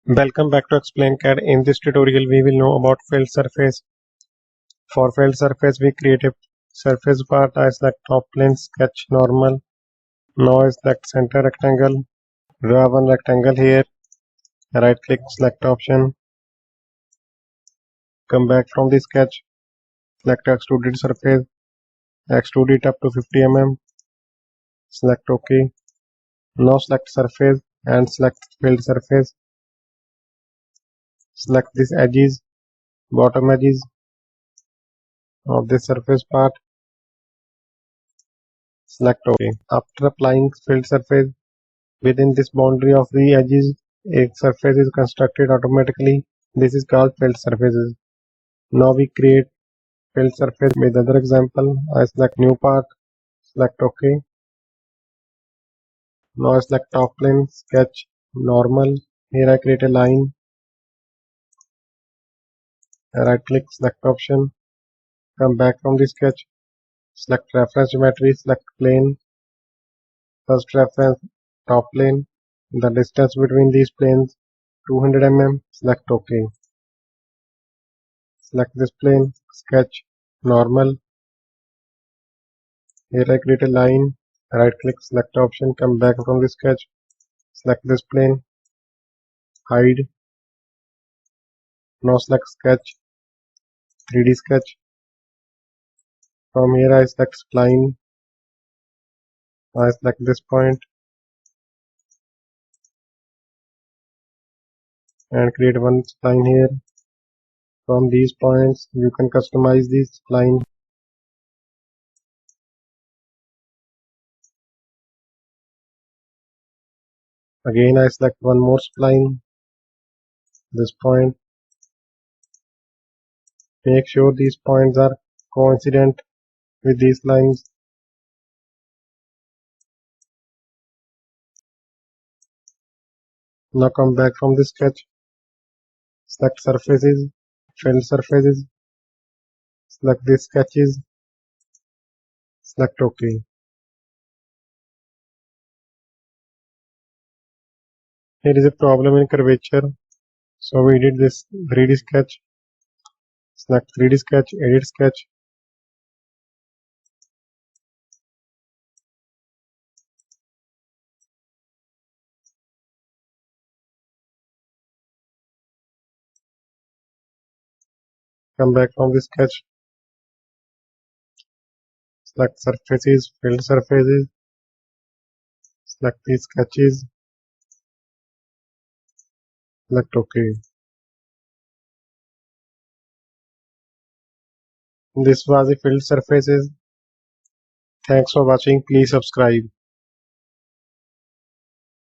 Welcome back to Explaincad. In this tutorial, we will know about filled surface. For filled surface, we create a surface part. I select top plane, sketch normal. Now I select center rectangle. Draw one rectangle here. Right click, select option. Come back from the sketch. Select extruded surface. Extrude it up to 50 mm. Select OK. Now select surface and select filled surface. Select these edges, bottom edges of this surface part. Select OK. After applying filled surface within this boundary of the edges, a surface is constructed automatically. This is called filled surfaces. Now we create filled surface with other example. I select new part, select OK. Now I select top plane, sketch normal. Here I create a line. Right click, select option. Come back from the sketch. Select reference geometry, select plane. First reference, top plane. The distance between these planes 200 mm. Select OK. Select this plane, sketch normal. Here I create a line, right click, select option, come back from the sketch, select this plane, hide. Now select sketch, 3D sketch. From here I select spline. I select this point and create one spline here. From these points you can customize this spline. Again I select one more spline, this point. Make sure these points are coincident with these lines. Now come back from the sketch, select surfaces, fill surfaces, select these sketches, select OK. Here is a problem in curvature, so we did this 3D sketch. Select 3D sketch, edit sketch. Come back from the sketch. Select surfaces, filled surfaces. Select these sketches. Select OK. This was the filled surfaces. Thanks for watching. Please subscribe.